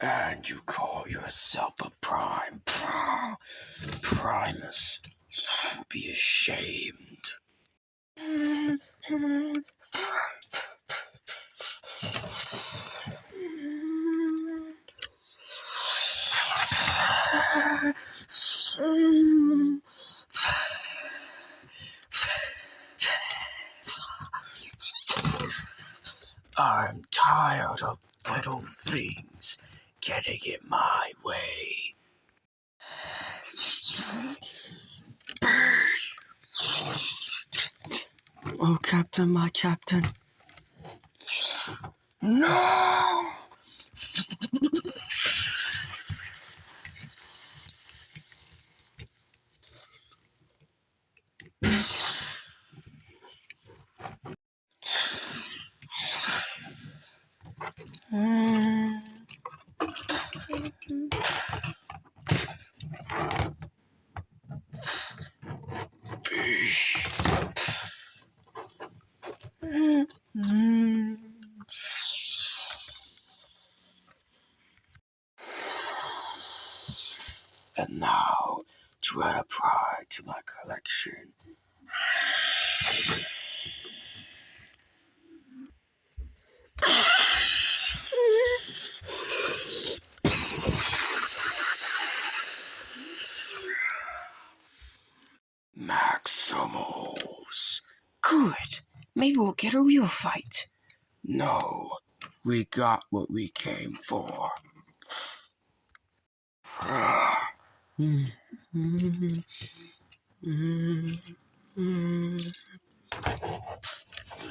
And you call yourself a prime? Primus, be ashamed. I'm tired of little things getting in my way. Oh, Captain, my Captain. No! And now, to add a pride to my collection. Maximals. Good. Maybe we'll get a real fight. No, we got what we came for.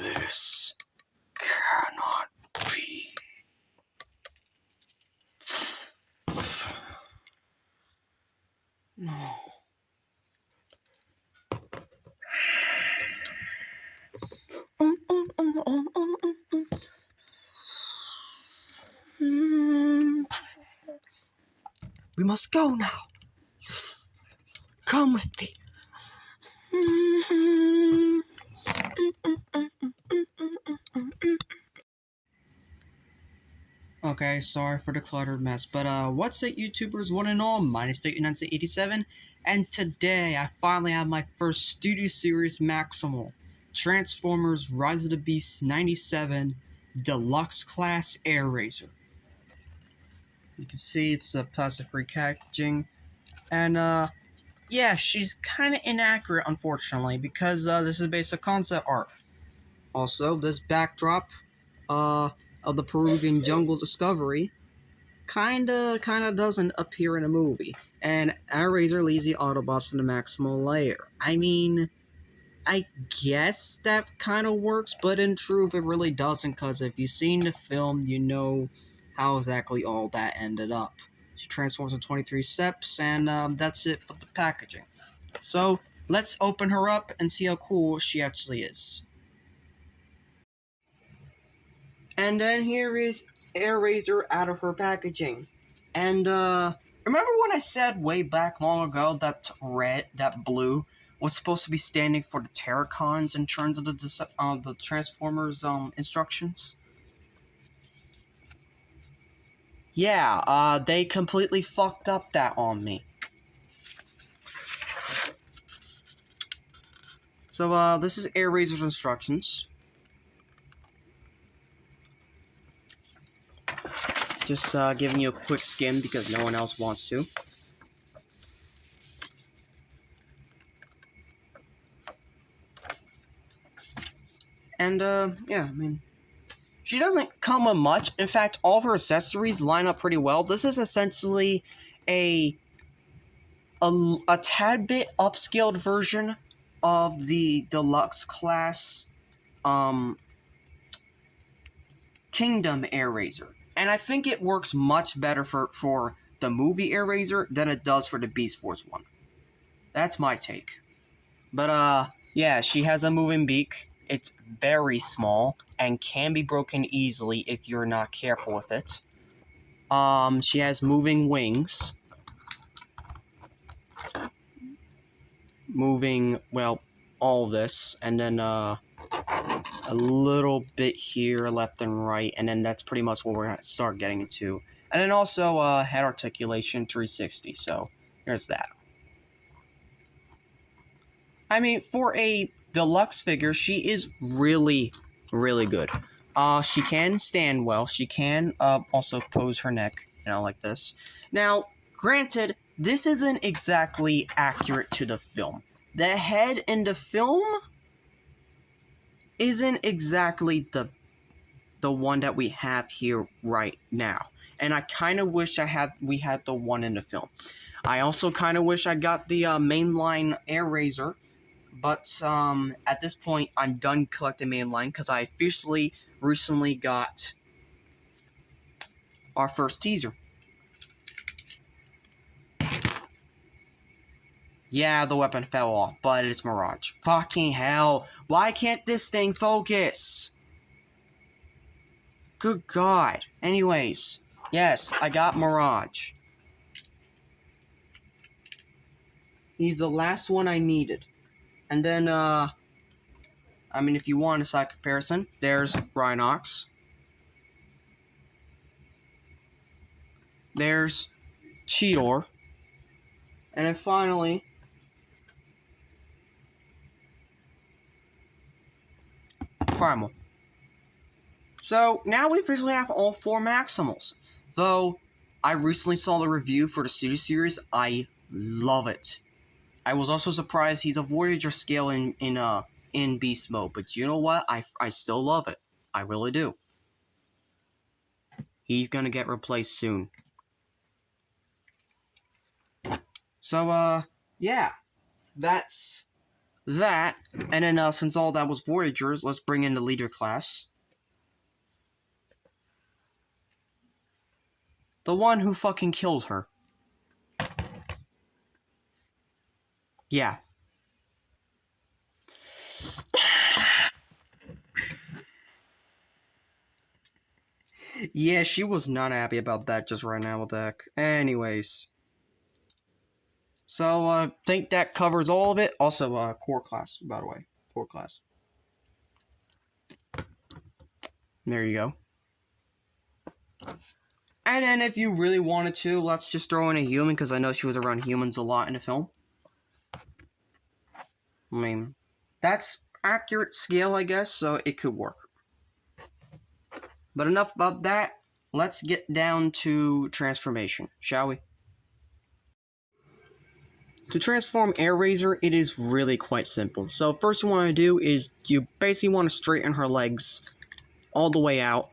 This cannot be. No. We must go now. Come with me. Okay, sorry for the cluttered mess, but what's up, YouTubers, one and all? My name is 1987, and today I finally have my first Studio Series Maximal, Transformers Rise of the Beast 97 Deluxe Class Airazor. You can see it's a plastic-free packaging, and yeah, she's kind of inaccurate, unfortunately, because this is based on concept art. Also, this backdrop, of the Peruvian jungle discovery kinda doesn't appear in a movie, and Airazor leads the Autobots in the Maximal layer. I mean, I guess that kind of works, but in truth it really doesn't, because if you've seen the film, you know how exactly all that ended up. She transforms in 23 steps, and that's it for the packaging. So let's open her up and see how cool she actually is. And then here is Airazor out of her packaging. And, remember when I said way back long ago that that blue, was supposed to be standing for the Terracons in terms of the Transformers, instructions? Yeah, they completely fucked up that on me. So, this is Airazor's instructions. Just giving you a quick skim because no one else wants to. And, yeah, I mean, she doesn't come with much. In fact, all of her accessories line up pretty well. This is essentially a tad bit upscaled version of the Deluxe Class, Kingdom Airazor. And I think it works much better for the movie Airazor than it does for the Beast Force one. That's my take. But, yeah, she has a moving beak. It's very small and can be broken easily if you're not careful with it. She has moving wings. Moving, well, all this. And then, a little bit here, left and right, and then that's pretty much what we're going to start getting into. And then also head articulation 360, so there's that. I mean, for a deluxe figure, she is really, really good. She can stand well. She can also pose her neck, like this. Now, granted, this isn't exactly accurate to the film. The head in the film isn't exactly the one that we have here right now. And I kind of wish we had the one in the film. I also kind of wish I got the mainline Airazor. But at this point, I'm done collecting mainline because I officially recently got our first teaser. Yeah, the weapon fell off, but it's Mirage. Fucking hell. Why can't this thing focus? Good God. Anyways, yes, I got Mirage. He's the last one I needed. And then, I mean, if you want a side comparison, there's Rhinox. There's Cheetor. And then finally, Primal. So, now we officially have all 4 Maximals. Though, I recently saw the review for the Studio Series. I love it. I was also surprised he's a Voyager scale in Beast Mode. But you know what? I still love it. I really do. He's gonna get replaced soon. So, yeah. That's that. And then, since all that was Voyagers, let's bring in the leader class. The one who fucking killed her. Yeah. Yeah, she was not happy about that just right now with that. Anyways. So, I think that covers all of it. Also, core class, by the way. Core class. There you go. And then if you really wanted to, let's just throw in a human, because I know she was around humans a lot in the film. I mean, that's accurate scale, I guess, so it could work. But enough about that. Let's get down to transformation, shall we? To transform Airazor, it is really quite simple. So first you want to do is you basically want to straighten her legs all the way out,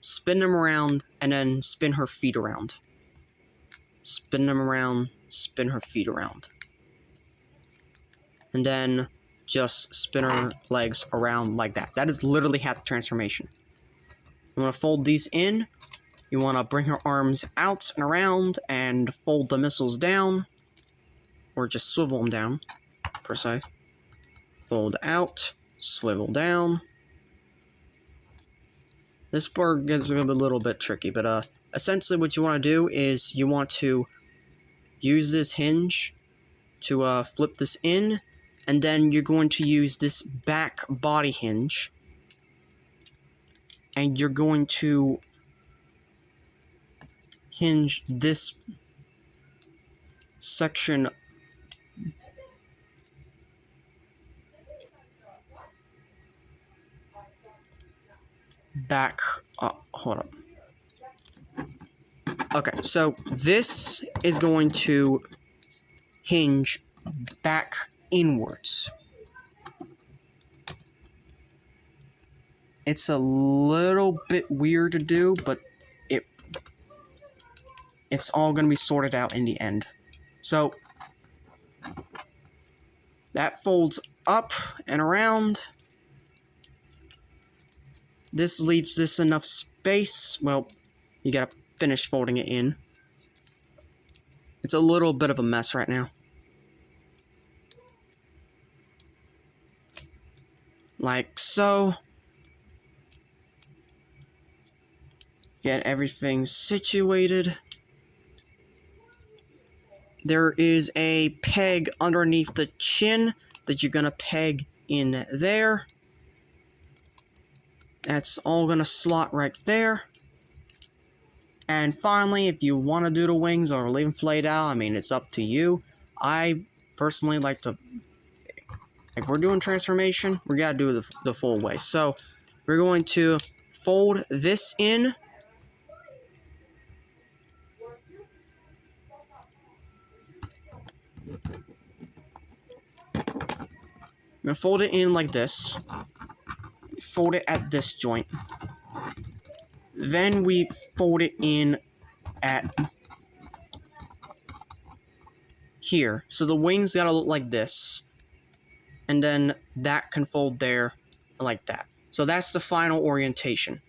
spin them around, and then spin her feet around. Spin them around, spin her feet around. And then just spin her legs around like that. That is literally half the transformation. You want to fold these in. You want to bring her arms out and around and fold the missiles down. Or just swivel them down, per se. Fold out, swivel down. This part gets a little bit tricky, but essentially what you want to do is you want to use this hinge to flip this in, and then you're going to use this back body hinge, and you're going to hinge this section back. Hold up. Okay, so this is going to hinge back inwards. It's a little bit weird to do, but it's all going to be sorted out in the end. So that folds up and around. This leaves this enough space. Well, you gotta finish folding it in. It's a little bit of a mess right now. Like so. Get everything situated. There is a peg underneath the chin that you're gonna peg in there. That's all gonna slot right there. And finally, if you want to do the wings or leave them flayed out, I mean, it's up to you. I personally like to, if we're doing transformation, we gotta do the full way. So, we're going to fold this in. I'm gonna fold it in like this. Fold it at this joint. Then we fold it in at here. So the wings gotta look like this. And then that can fold there like that. So that's the final orientation.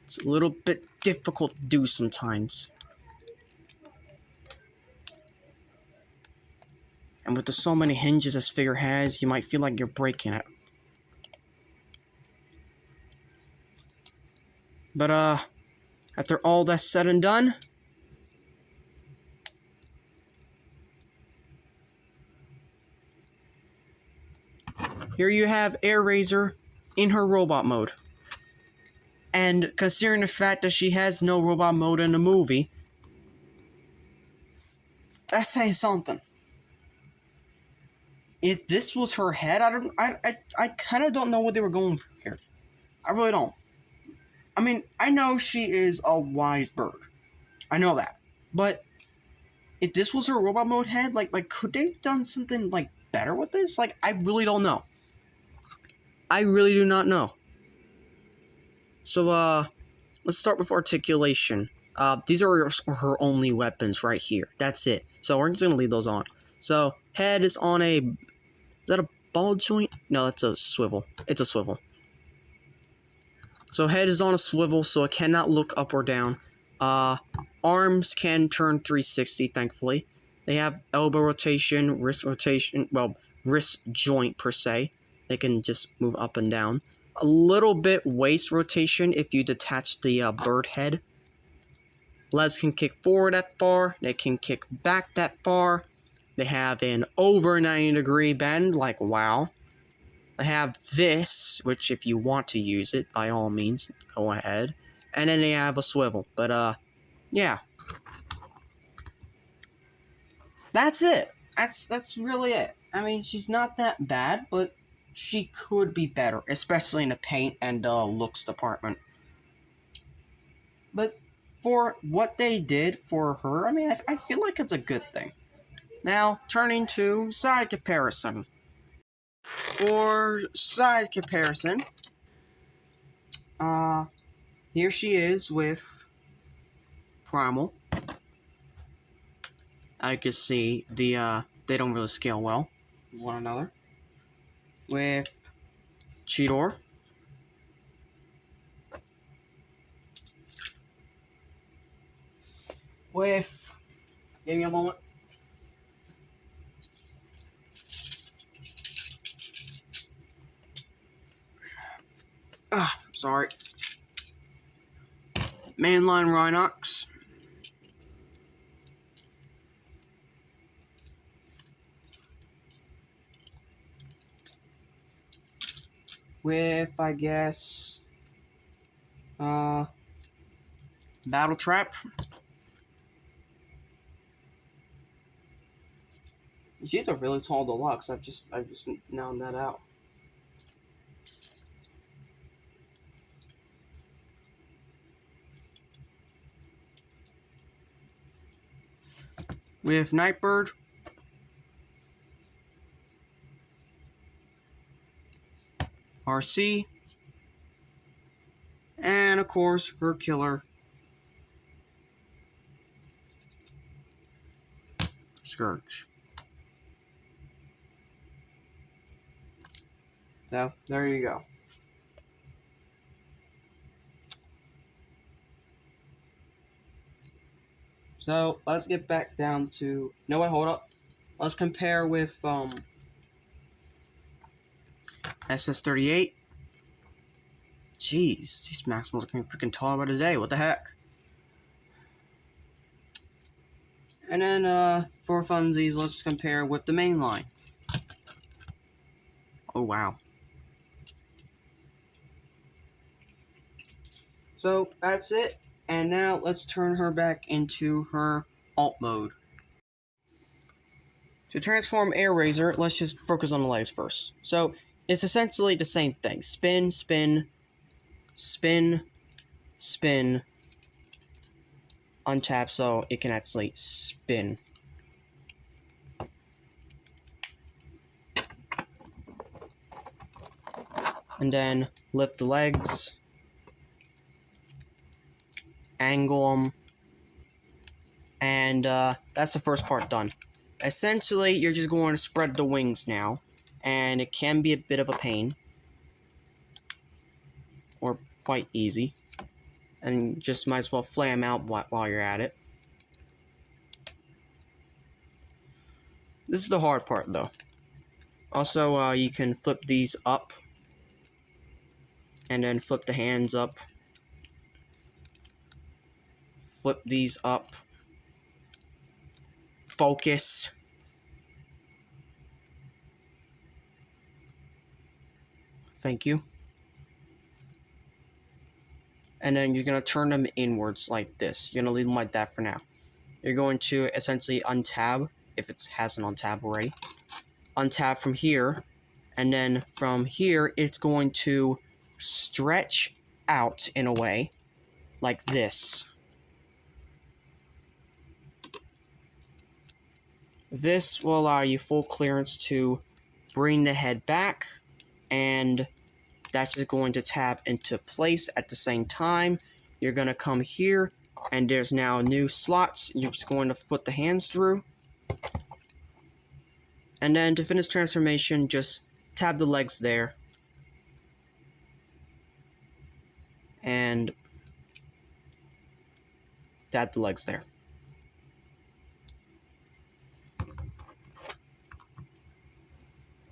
It's a little bit difficult to do sometimes. And with so many hinges this figure has, you might feel like you're breaking it. But, after all that's said and done, here you have Airazor in her robot mode. And considering the fact that she has no robot mode in the movie, that's saying something. If this was her head, I kind of don't know what they were going for here. I really don't. I mean, I know she is a wise bird. I know that. But if this was her robot mode head, like could they have done something like better with this? Like, I really don't know. I really do not know. So, let's start with articulation. These are her only weapons right here. That's it. So we're just gonna leave those on. So, head is on a... Is that a ball joint? No, that's a swivel. It's a swivel. So head is on a swivel, so it cannot look up or down. Arms can turn 360, thankfully. They have elbow rotation, well, wrist joint per se. They can just move up and down. A little bit waist rotation if you detach the bird head. Legs can kick forward that far. They can kick back that far. They have an over 90-degree bend, like wow. They have this, which if you want to use it, by all means, go ahead. And then they have a swivel. But, yeah. That's it. That's really it. I mean, she's not that bad, but she could be better, especially in the paint and looks department. But for what they did for her, I mean, I feel like it's a good thing. Now, turning to side comparison. For size comparison, here she is with Primal. I can see they don't really scale well with one another. With Cheetor. With, give me a moment. Sorry. Mainline Rhinox. With, I guess, Battle Trap. She's a really tall deluxe. I've just found that out. With Nightbird. RC. And of course, her killer, Scourge. So, there you go. So, let's get back down to... No, wait, hold up. Let's compare with, SS38. Jeez, these Maximals are getting freaking taller by the day. What the heck? And then, for funsies, let's compare with the main line. Oh, wow. So, that's it. And now, let's turn her back into her alt mode. To transform Airazor, let's just focus on the legs first. So, it's essentially the same thing. Spin, spin, spin, spin, untap so it can actually spin. And then lift the legs, angle them, and that's the first part done. Essentially, you're just going to spread the wings now, and it can be a bit of a pain, or quite easy, and just might as well flay them out while you're at it. This is the hard part, though. Also, you can flip these up, and then flip the hands up. Flip these up. Focus. Thank you. And then you're going to turn them inwards like this. You're going to leave them like that for now. You're going to essentially untab, if it hasn't untabbed already. Untab from here. And then from here, it's going to stretch out in a way like this. This will allow you full clearance to bring the head back, and that's just going to tap into place at the same time. You're going to come here, and there's now new slots. You're just going to put the hands through. And then to finish transformation, just tab the legs there. And tab the legs there.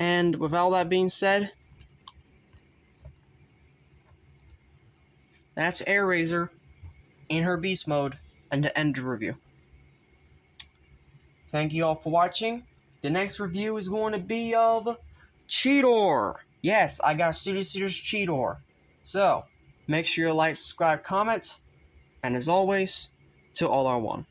And with all that being said, that's Airazor in her beast mode, and to end the review. Thank you all for watching. The next review is going to be of Cheetor. Yes, I got Studio Series Cheetor. So, make sure you like, subscribe, comment, and as always, to all are one.